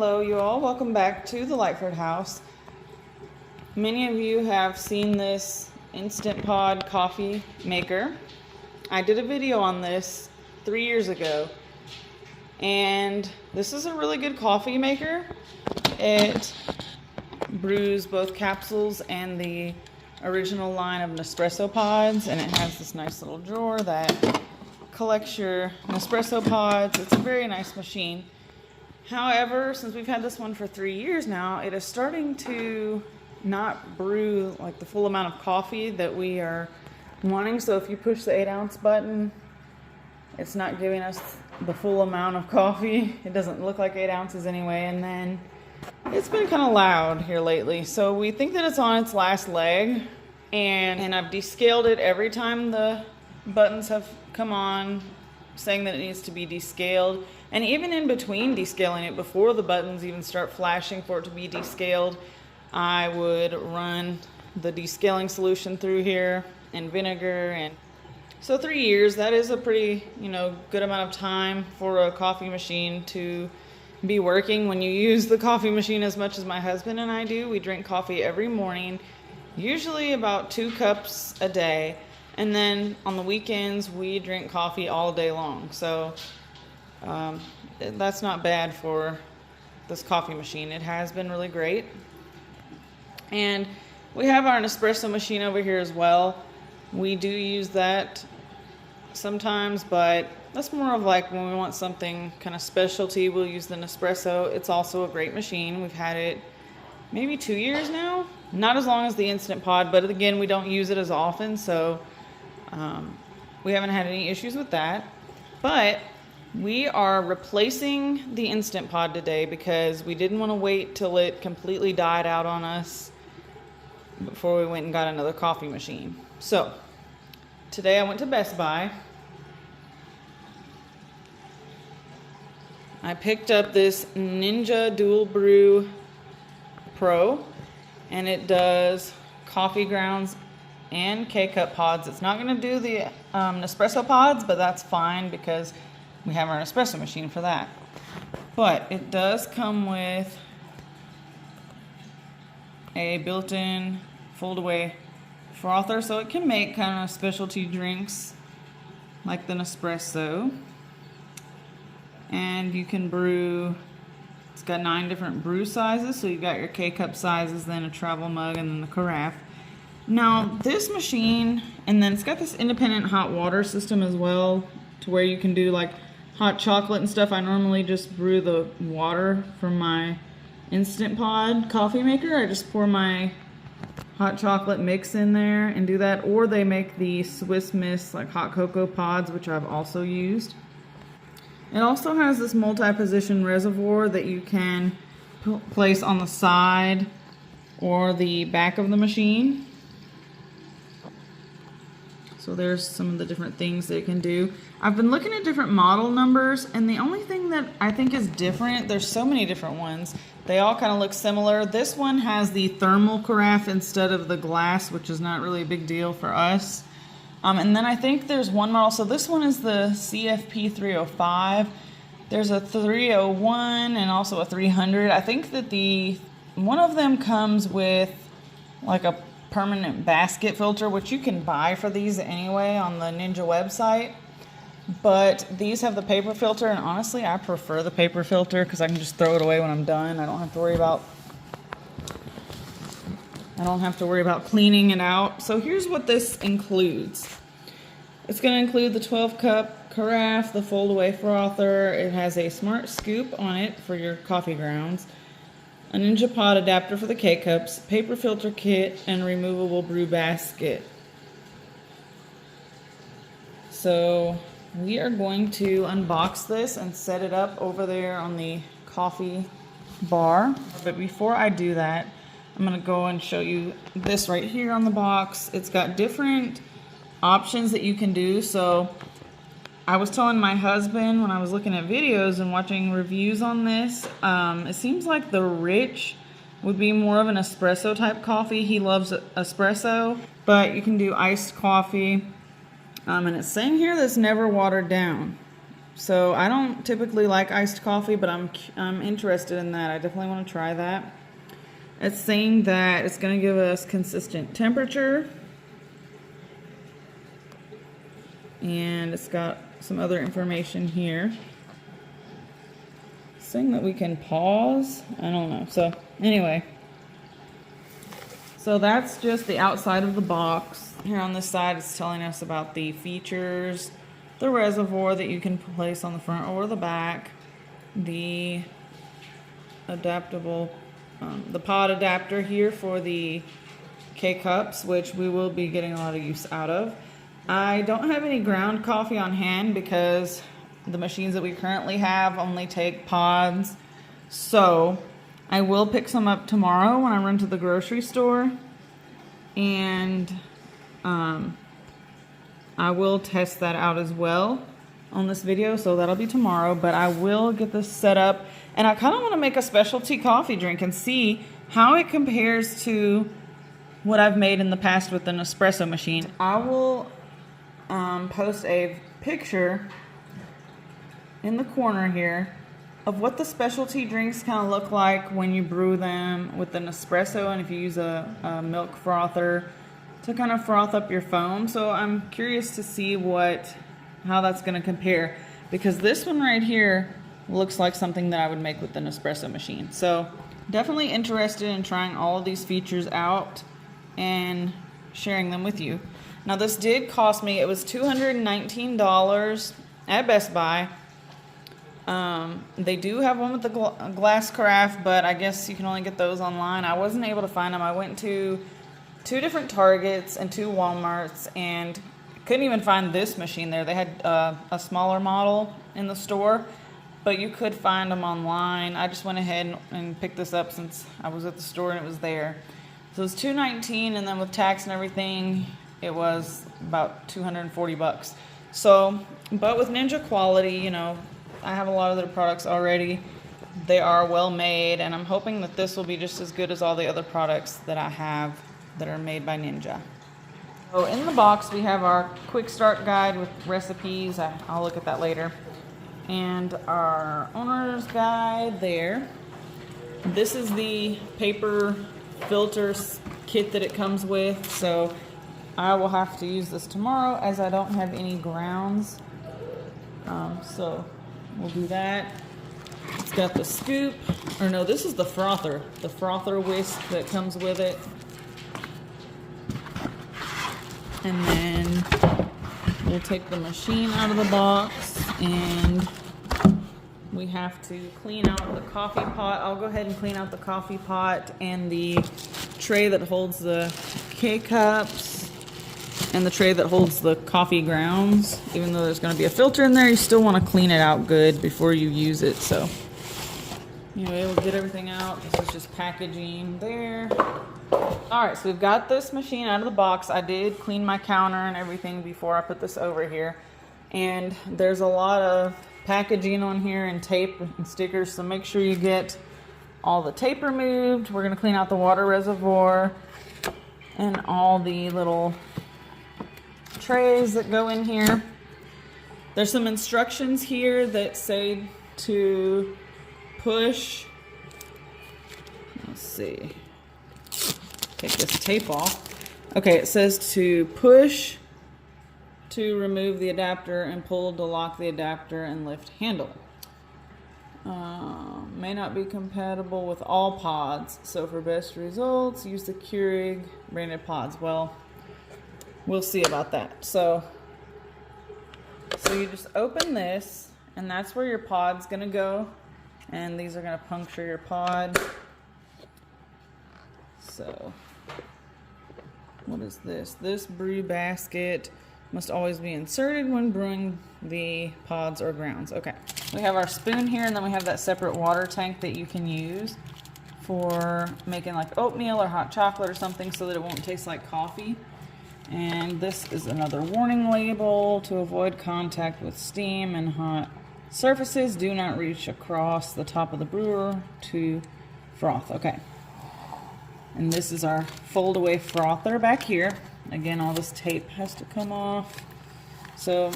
Hello you all, welcome back to the Lightford house. Many of you have seen this Instant Pod coffee maker. I did a video on this 3 years ago, and this is a really good coffee maker. It brews both capsules and the original line of Nespresso pods, and it has this nice little drawer that collects your Nespresso pods. It's a very nice machine. However, since we've had this one for 3 years now, it is starting to not brew like the full amount of coffee that we are wanting. So if you push the 8-ounce button, it's not giving us the full amount of coffee. It doesn't look like 8 ounces anyway. And then it's been kind of loud here lately. So we think that it's on its last leg, and I've descaled it every time the buttons have come on, saying that it needs to be descaled. And even in between descaling it, before the buttons even start flashing for it to be descaled, I would run the descaling solution through here and vinegar. And so 3 years, that is a pretty, good amount of time for a coffee machine to be working. When you use the coffee machine as much as my husband and I do, we drink coffee every morning, usually about 2 cups a day. And then on the weekends, we drink coffee all day long. So that's not bad for this coffee machine. It has been really great. And we have our Nespresso machine over here as well. We do use that sometimes, but that's more of like when we want something kind of specialty, we'll use the Nespresso. It's also a great machine. We've had it maybe 2 years now. Not as long as the Instant Pod, but again, we don't use it as often, so we haven't had any issues with that. But we are replacing the Instant Pod today because we didn't want to wait till it completely died out on us before we went and got another coffee machine. So today I went to Best Buy. I picked up this Ninja Dualbrew Pro, and it does coffee grounds and K-cup pods. It's not going to do the Nespresso pods, but that's fine because we have our Nespresso machine for that. But it does come with a built-in fold-away frother, so it can make kind of specialty drinks like the Nespresso. And you can brew, it's got 9 different brew sizes, so you've got your K-cup sizes, then a travel mug, and then the carafe. Now this machine, and then it's got this independent hot water system as well, to where you can do like hot chocolate and stuff. I normally just brew the water from my Instant Pod coffee maker. I just pour my hot chocolate mix in there and do that. Or they make the Swiss Miss like hot cocoa pods, which I've also used. It also has this multi-position reservoir that you can place on the side or the back of the machine. So there's some of the different things that it can do. I've been looking at different model numbers, and the only thing that I think is different, there's so many different ones, they all kind of look similar. This one has the thermal carafe instead of the glass, which is not really a big deal for us. And then I think there's one model, so this one is the CFP 305. There's a 301 and also a 300. I think that one of them comes with like a permanent basket filter, which you can buy for these anyway on the Ninja website. But these have the paper filter, and honestly, I prefer the paper filter because I can just throw it away when I'm done. I don't have to worry about cleaning it out. So here's what this includes. It's going to include the 12-cup carafe, the fold-away frother. It has a smart scoop on it for your coffee grounds, a Ninja Pod adapter for the K-cups, paper filter kit, and removable brew basket. So we are going to unbox this and set it up over there on the coffee bar. But before I do that, I'm going to go and show you this right here on the box. It's got different options that you can do. So I was telling my husband when I was looking at videos and watching reviews on this, it seems like the rich would be more of an espresso type coffee. He loves espresso, but you can do iced coffee. And it's saying here that it's never watered down. So I don't typically like iced coffee, but I'm interested in that. I definitely want to try that. It's saying that it's going to give us consistent temperature. And it's got some other information here. It's saying that we can pause. I don't know. So anyway. So that's just the outside of the box. Here on this side, it's telling us about the features, the reservoir that you can place on the front or the back, the adaptable, the pod adapter here for the K-cups, which we will be getting a lot of use out of. I don't have any ground coffee on hand because the machines that we currently have only take pods. So I will pick some up tomorrow when I run to the grocery store, and I will test that out as well on this video, so that'll be tomorrow. But I will get this set up, and I kind of want to make a specialty coffee drink and see how it compares to what I've made in the past with an espresso machine. I will post a picture in the corner here of what the specialty drinks kind of look like when you brew them with an espresso, and if you use a milk frother to kind of froth up your foam. So I'm curious to see how that's going to compare, because this one right here looks like something that I would make with an espresso machine. So definitely interested in trying all of these features out and sharing them with you. Now this did cost me, it was $219 at Best Buy. They do have one with the glass carafe, but I guess you can only get those online. I wasn't able to find them. I went to 2 different Targets and 2 Walmarts and couldn't even find this machine there. They had a smaller model in the store, but you could find them online. I just went ahead and picked this up since I was at the store and it was there. So it was $219, and then with tax and everything, it was about $240. So, but with Ninja quality, you know, I have a lot of their products already. They are well made, and I'm hoping that this will be just as good as all the other products that I have that are made by Ninja. So in the box, we have our quick start guide with recipes. I'll look at that later. And our owner's guide there. This is the paper filter kit that it comes with. So I will have to use this tomorrow as I don't have any grounds. So we'll do that. It's got the scoop, or no, this is the frother whisk that comes with it. And then we'll take the machine out of the box, and we have to clean out the coffee pot. I'll go ahead and clean out the coffee pot and the tray that holds the K-cups and the tray that holds the coffee grounds. Even though there's going to be a filter in there, you still want to clean it out good before you use it. So anyway, we'll get everything out. This is just packaging there. Alright, so we've got this machine out of the box. I did clean my counter and everything before I put this over here. And there's a lot of packaging on here and tape and stickers, so make sure you get all the tape removed. We're going to clean out the water reservoir and all the little trays that go in here. There's some instructions here that say to push. Let's see. Take this tape off. Okay, it says to push to remove the adapter and pull to lock the adapter and lift handle. May not be compatible with all pods, so for best results, use the Keurig branded pods. Well, we'll see about that. So you just open this, and that's where your pod's gonna go, and these are gonna puncture your pod. So what is this? This brew basket must always be inserted when brewing the pods or grounds. Okay, we have our spoon here, and then we have that separate water tank that you can use for making like oatmeal or hot chocolate or something so that it won't taste like coffee. And this is another warning label: to avoid contact with steam and hot surfaces, do not reach across the top of the brewer to froth. Okay. And this is our fold away frother back here. Again, all this tape has to come off. So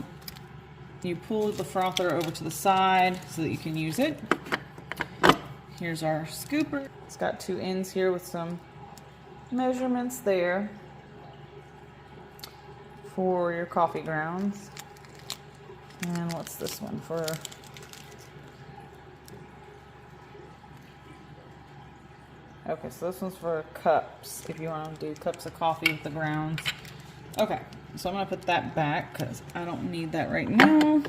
you pull the frother over to the side so that you can use it. Here's our scooper. It's got 2 ends here with some measurements there for your coffee grounds. And what's this one for? Okay, so this one's for cups, if you want to do cups of coffee with the grounds. Okay, so I'm going to put that back because I don't need that right now.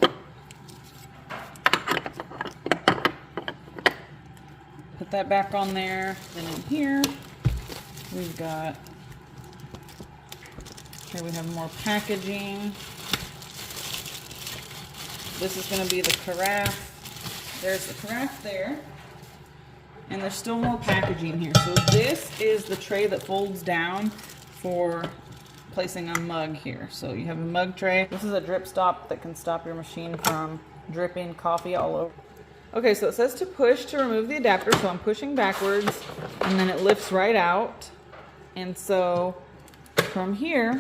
Put that back on there. Then in here, we've got, here we have more packaging. This is going to be the carafe. There's the carafe there. And there's still more packaging here. So this is the tray that folds down for placing a mug here. So you have a mug tray. This is a drip stop that can stop your machine from dripping coffee all over. Okay, so it says to push to remove the adapter. So I'm pushing backwards and then it lifts right out. And so from here,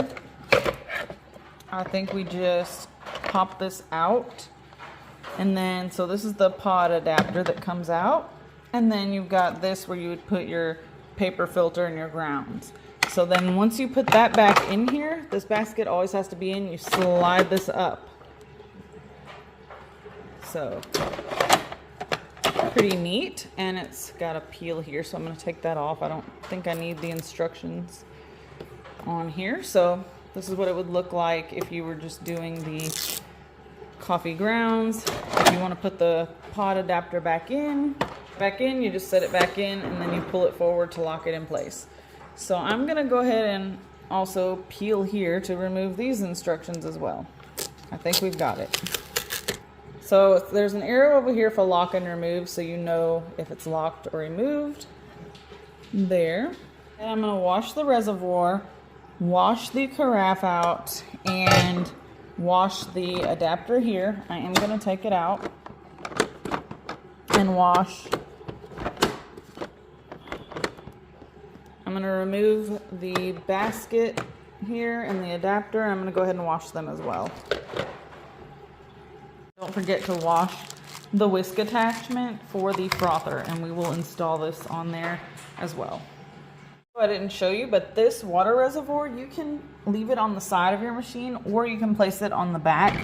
I think we just pop this out. And then, so this is the pod adapter that comes out. And then you've got this where you would put your paper filter and your grounds. So then once you put that back in here, this basket always has to be in, you slide this up. So, pretty neat. And it's got a peel here, so I'm going to take that off. I don't think I need the instructions on here. So this is what it would look like if you were just doing the coffee grounds. If you want to put the pod adapter back in, you just set it back in and then you pull it forward to lock it in place. So I'm going to go ahead and also peel here to remove these instructions as well. I think we've got it. So there's an arrow over here for lock and remove, so you know if it's locked or removed. There. And I'm going to wash the reservoir, wash the carafe out, and wash the adapter here. I am going to take it out and wash. I'm going to remove the basket here and the adapter. I'm going to go ahead and wash them as well. Don't forget to wash the whisk attachment for the frother, and we will install this on there as well. I didn't show you, but this water reservoir, you can leave it on the side of your machine or you can place it on the back.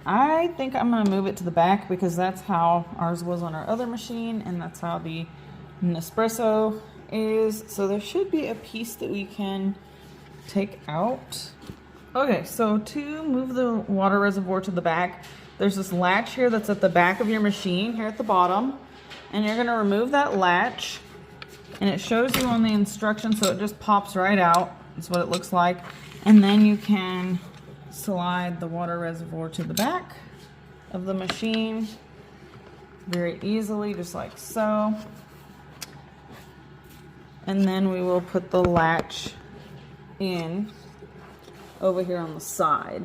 I think I'm going to move it to the back because that's how ours was on our other machine, and that's how the Nespresso is. So there should be a piece that we can take out. Okay, so to move the water reservoir to the back, there's this latch here that's at the back of your machine here at the bottom, and you're going to remove that latch, and it shows you on the instructions, so it just pops right out. That's what it looks like. And then you can slide the water reservoir to the back of the machine very easily, just like so. And then we will put the latch in over here on the side.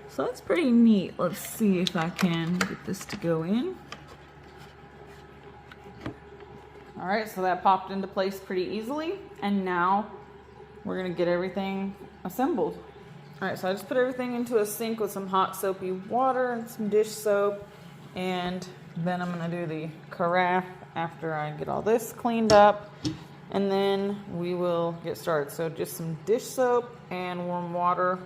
So that's pretty neat. Let's see if I can get this to go in. All right, so that popped into place pretty easily. And now we're gonna get everything assembled. All right, so I just put everything into a sink with some hot soapy water and some dish soap. And then I'm gonna do the carafe after I get all this cleaned up. And then we will get started. So just some dish soap and warm water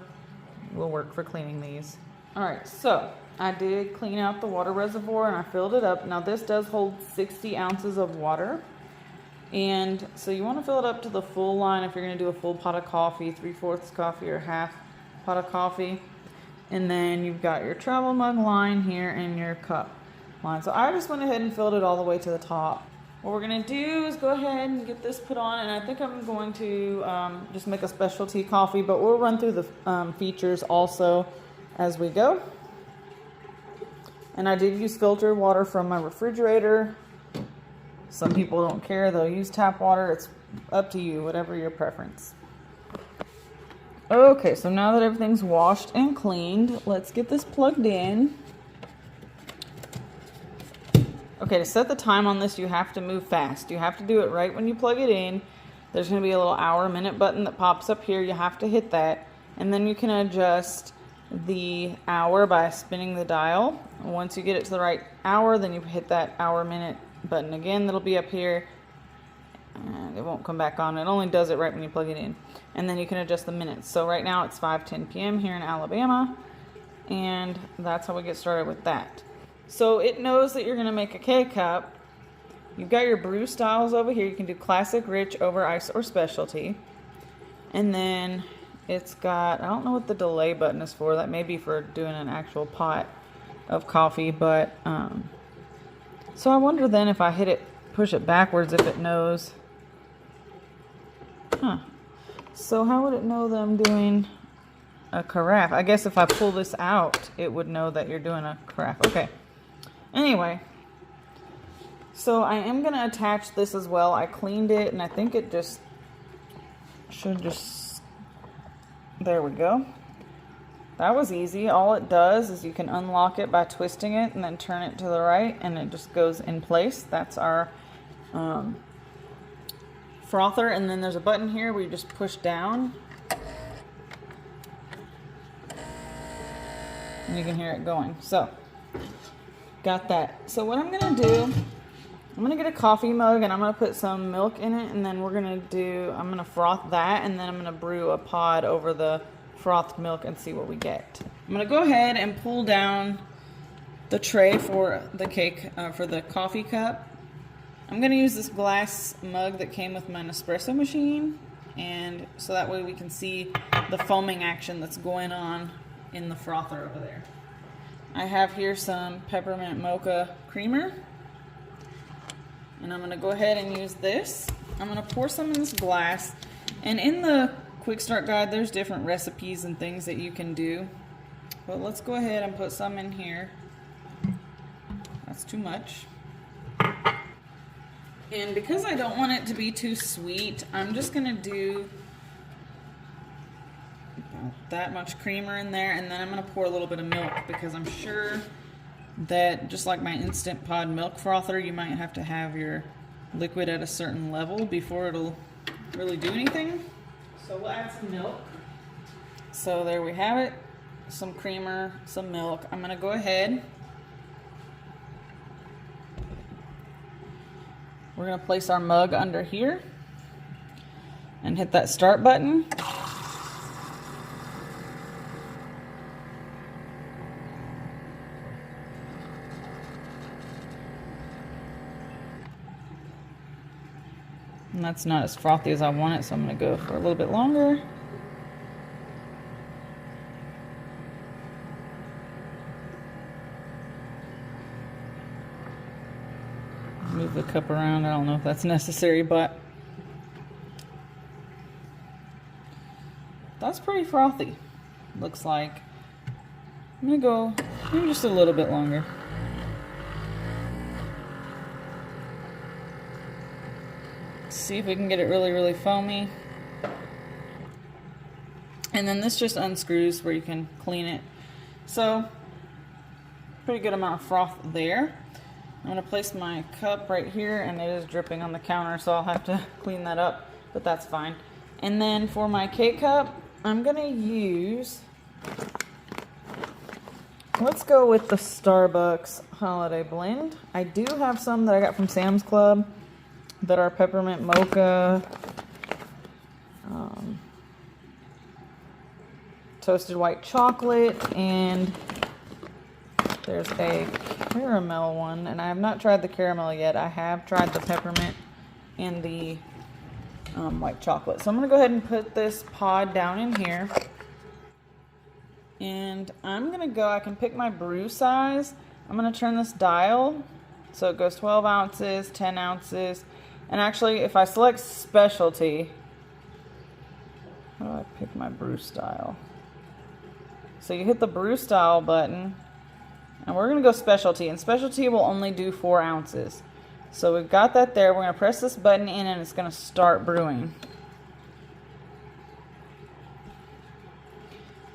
will work for cleaning these. All right, so I did clean out the water reservoir and I filled it up. Now this does hold 60 ounces of water. And so you want to fill it up to the full line if you're going to do a full pot of coffee, 3/4 coffee or half pot of coffee. And then you've got your travel mug line here and your cup line. So I just went ahead and filled it all the way to the top. What we're going to do is go ahead and get this put on, and I think I'm going to just make a specialty coffee, but we'll run through the features also as we go. And I did use filtered water from my refrigerator. Some people don't care, they'll use tap water. It's up to you, whatever your preference. Okay, so now that everything's washed and cleaned, let's get this plugged in. Okay, to set the time on this, you have to move fast. You have to do it right when you plug it in. There's going to be a little hour, minute button that pops up here. You have to hit that, and then you can adjust the hour by spinning the dial. Once you get it to the right hour, then you hit that hour-minute button again. That'll be up here, and it won't come back on. It only does it right when you plug it in. And then you can adjust the minutes. So right now it's 5:10 p.m. here in Alabama, and that's how we get started with that. So it knows that you're going to make a K-cup. You've got your brew styles over here. You can do classic, rich, over ice, or specialty. And then it's got, I don't know what the delay button is for. That may be for doing an actual pot of coffee, but so I wonder then if I hit it, push it backwards, if it knows. So how would it know that I'm doing a carafe? I guess if I pull this out, it would know that you're doing a carafe. Okay. Anyway, so I am going to attach this as well. I cleaned it, and I think it just should just, there we go. That was easy. All it does is you can unlock it by twisting it and then turn it to the right, and it just goes in place. That's our frother, and then there's a button here where you just push down and you can hear it going. So got that. So what I'm gonna do, I'm gonna get a coffee mug and I'm gonna put some milk in it, and then I'm gonna froth that, and then I'm gonna brew a pod over the frothed milk and see what we get. I'm gonna go ahead and pull down the tray for the cake, for the coffee cup. I'm gonna use this glass mug that came with my Nespresso machine, and so that way we can see the foaming action that's going on in the frother over there. I have here some peppermint mocha creamer, and I'm gonna go ahead and use this. I'm gonna pour some in this glass, and in the quick start guide there's different recipes and things that you can do, but let's go ahead and put some in here. That's too much. And because I don't want it to be too sweet, I'm just gonna do about that much creamer in there, and then I'm gonna pour a little bit of milk, because I'm sure that just like my Instant Pod milk frother, you might have to have your liquid at a certain level before it'll really do anything. So we'll add some milk. So there we have it, some creamer, some milk. I'm gonna go ahead. We're gonna place our mug under here and hit that start button. And that's not as frothy as I want it, so I'm gonna go for a little bit longer. Move the cup around. I don't know if that's necessary, but that's pretty frothy, looks like. I'm gonna go maybe just a little bit longer. See if we can get it really, really foamy. And then this just unscrews where you can clean it. So, pretty good amount of froth there. I'm going to place my cup right here, and it is dripping on the counter, so I'll have to clean that up, but that's fine. And then for my K-cup, I'm going to use, let's go with the Starbucks Holiday Blend. I do have some that I got from Sam's Club that are peppermint mocha, toasted white chocolate, and there's a caramel one, and I have not tried the caramel yet. I have tried the peppermint and the white chocolate. So I'm going to go ahead and put this pod down in here, and I'm going to go, I can pick my brew size. I'm going to turn this dial so it goes 12 ounces, 10 ounces, and actually if I select specialty, how do I pick my brew style? So you hit the brew style button, and we're going to go specialty, and specialty will only do 4 ounces. So we've got that there. We're going to press this button in, and it's going to start brewing.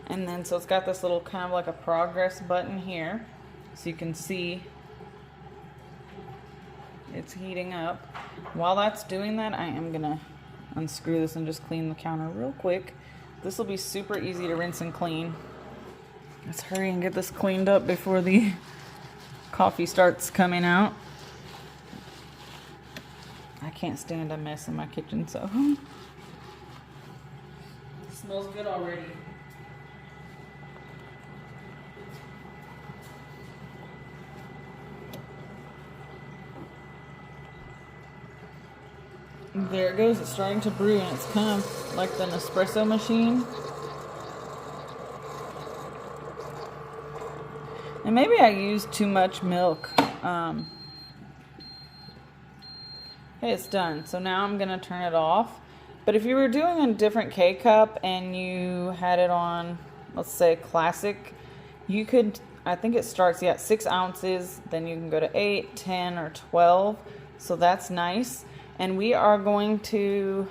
And then so it's got this little kind of like a progress button here, so you can see it's heating up. While that's doing that, I am going to unscrew this and just clean the counter real quick. This will be super easy to rinse and clean. Let's hurry and get this cleaned up before the coffee starts coming out. I can't stand a mess in my kitchen, so. It smells good already. There it goes, it's starting to brew, and it's kind of like the espresso machine. And maybe I used too much milk. Okay, it's done. So now I'm going to turn it off. But if you were doing a different K-cup and you had it on, let's say, classic, you could, I think it starts, 6 ounces. Then you can go to 8, 10, or 12. So that's nice. And we are going to,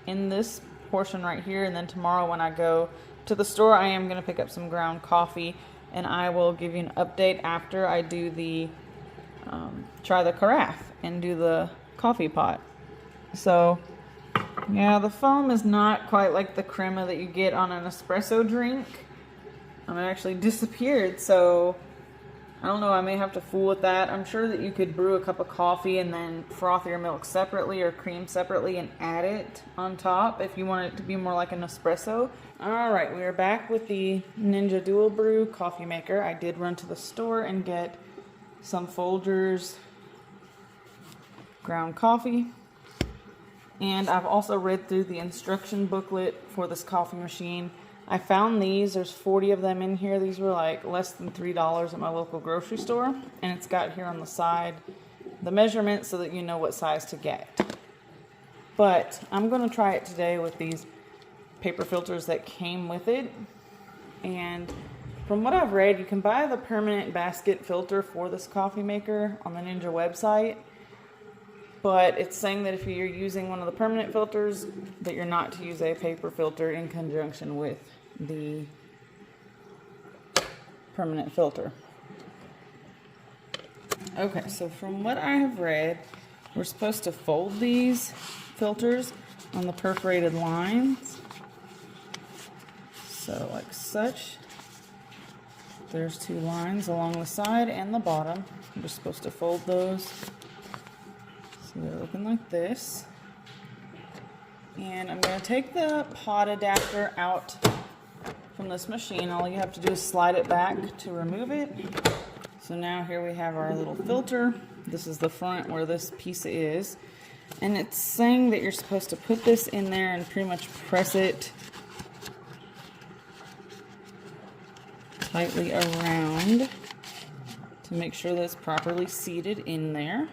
in this portion right here, and then tomorrow when I go to the store, I am going to pick up some ground coffee. And I will give you an update after I do the, try the carafe and do the coffee pot. So, yeah, the foam is not quite like the crema that you get on an espresso drink. It actually disappeared, so I don't know, I may have to fool with that. I'm sure that you could brew a cup of coffee and then froth your milk separately or cream separately and add it on top if you want it to be more like an espresso. Alright, we are back with the Ninja Dualbrew coffee maker. I did run to the store and get some Folgers ground coffee. And I've also read through the instruction booklet for this coffee machine. I found these, there's 40 of them in here. These were like less than $3 at my local grocery store. And it's got here on the side the measurement so that you know what size to get. But I'm going to try it today with these paper filters that came with it. And from what I've read, you can buy the permanent basket filter for this coffee maker on the Ninja website. But it's saying that if you're using one of the permanent filters, that you're not to use a paper filter in conjunction with the permanent filter. Okay, so from what I have read, we're supposed to fold these filters on the perforated lines. So like such. There's 2 lines along the side and the bottom. You're just supposed to fold those. So they're looking like this. And I'm going to take the pot adapter out from this machine. All you have to do is slide it back to remove it. So now here we have our little filter. This is the front where this piece is. And it's saying that you're supposed to put this in there and pretty much press it tightly around to make sure that it's properly seated in there.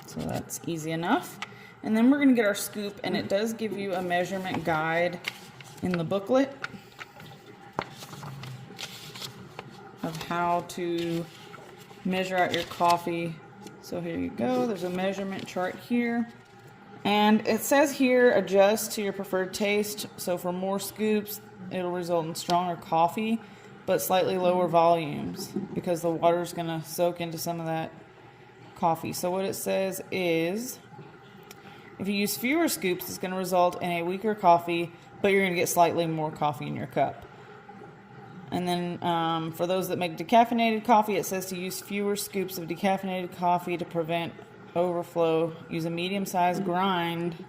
So that's easy enough. And then we're going to get our scoop, and it does give you a measurement guide in the booklet of how to measure out your coffee. So here you go, there's a measurement chart here. And it says here, adjust to your preferred taste. So for more scoops, it'll result in stronger coffee, but slightly lower volumes because the water's going to soak into some of that coffee. So what it says is, if you use fewer scoops, it's going to result in a weaker coffee, but you're going to get slightly more coffee in your cup. And then for those that make decaffeinated coffee, it says to use fewer scoops of decaffeinated coffee to prevent overflow. Use a medium-sized grind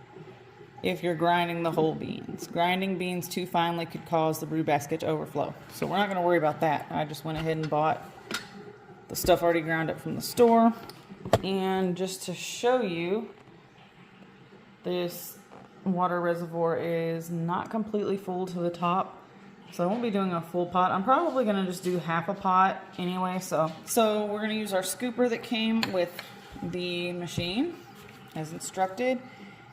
if you're grinding the whole beans. Grinding beans too finely could cause the brew basket to overflow. So we're not going to worry about that. I just went ahead and bought the stuff already ground up from the store. And just to show you, this water reservoir is not completely full to the top. So I won't be doing a full pot. I'm probably going to just do half a pot anyway. So we're going to use our scooper that came with the machine as instructed.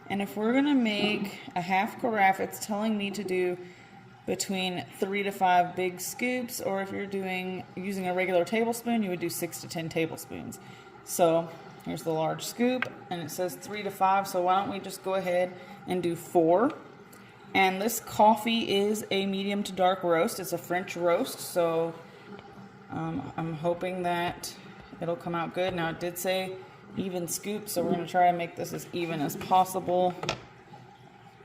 And if we're going to make a half carafe, it's telling me to do between 3 to 5 big scoops, or if you're using a regular tablespoon, you would do 6 to 10 tablespoons. So here's the large scoop, and it says 3 to 5, so why don't we just go ahead and do 4. And this coffee is a medium to dark roast. It's a French roast, so I'm hoping that it'll come out good. Now it did say even scoop, so we're going to try to make this as even as possible.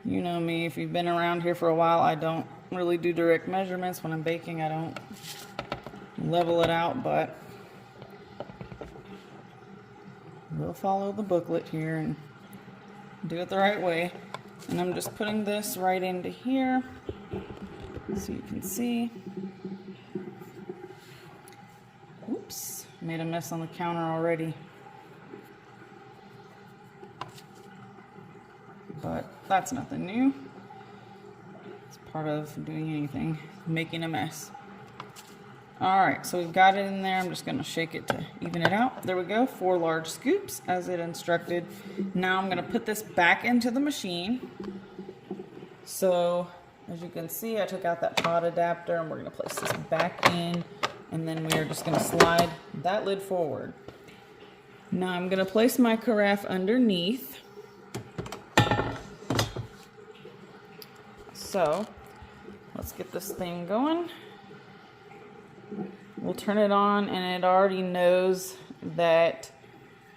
You know me, if you've been around here for a while, I don't really do direct measurements when I'm baking. I don't level it out, but we'll follow the booklet here and do it the right way. And I'm just putting this right into here so you can see. Oops, made a mess on the counter already. But that's nothing new. It's part of doing anything, making a mess. Alright, so we've got it in there. I'm just going to shake it to even it out. There we go, 4 large scoops as it instructed. Now I'm going to put this back into the machine. So as you can see, I took out that pot adapter and we're going to place this back in, and then we are just going to slide that lid forward. Now I'm going to place my carafe underneath. So let's get this thing going. We'll turn it on, and it already knows that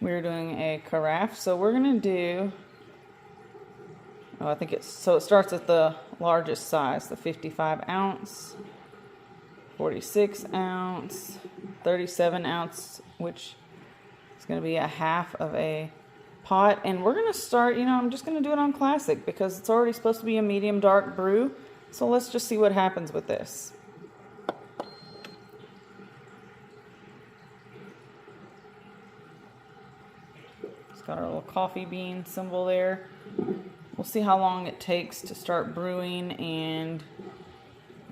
we're doing a carafe. So we're gonna do, so it starts at the largest size, the 55 ounce, 46 ounce, 37 ounce, which is gonna be a half of a pot. And we're gonna start, I'm just gonna do it on classic because it's already supposed to be a medium dark brew. So let's just see what happens with this. Got our little coffee bean symbol there. We'll see how long it takes to start brewing, and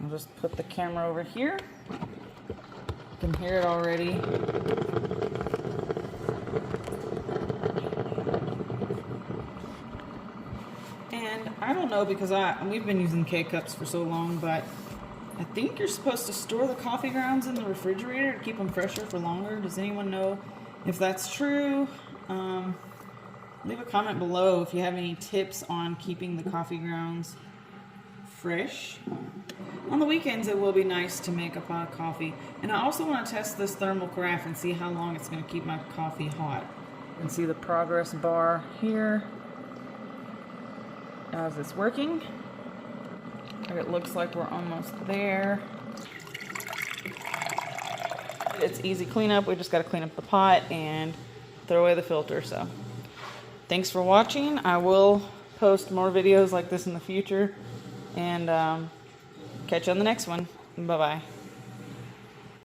I'll just put the camera over here. You can hear it already. And I don't know, because we've been using K-cups for so long, but I think you're supposed to store the coffee grounds in the refrigerator to keep them fresher for longer. Does anyone know if that's true? Leave a comment below if you have any tips on keeping the coffee grounds fresh. On the weekends, it will be nice to make a pot of coffee. And I also want to test this thermal carafe and see how long it's going to keep my coffee hot. You can see the progress bar here as it's working. It looks like we're almost there. It's easy cleanup. We just got to clean up the pot and throw away the filter. So thanks for watching. I will post more videos like this in the future, and catch you on the next one. Bye bye.